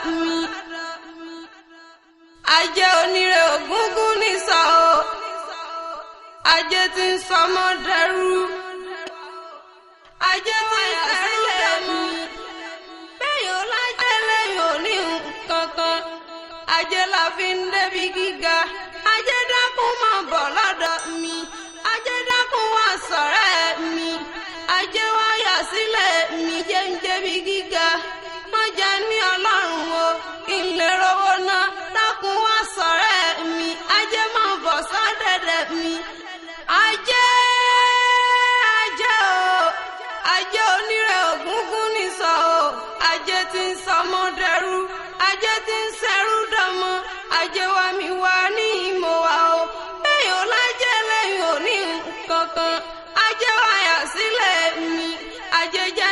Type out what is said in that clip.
mi. Ajé onírè ògúngún nìsọ̀ o. Ajé tí ń sọmọ dẹrú. Ajé tí ń sẹ́lẹ̀ mi. Bẹ́yìn ó lájẹ́ lẹ́yìn òní nǹkan kan. Ajé la fi ń débi gíga. Ajé dákun máa bọ̀ lọ́dọ̀ mi. Ajé dákun wá ṣọ̀rẹ́ mi. Ajé wá yà sílẹ̀ mi jẹ́ ń débi gíga. Má jẹ́ ní Ọlọ́run o, kí n lè rówó ná. Dákun wá ṣọ̀rẹ́ mi. Ajé máa bọ̀ sọ́dẹ̀dẹ̀ mi. Ajé o, ajé onírè ògúngún nìsọ̀ o. Ajé tí ń sọmọ dẹrú. Ajé tí ń ṣẹrú dọmọ. Ajé wa mi wá ní ìmọ̀ wa o. Bẹ́yìn ó lájẹ́ lẹ́yìn òní nǹkan kan. Ajé wá yà sílẹ̀ mi. Ajé jẹ́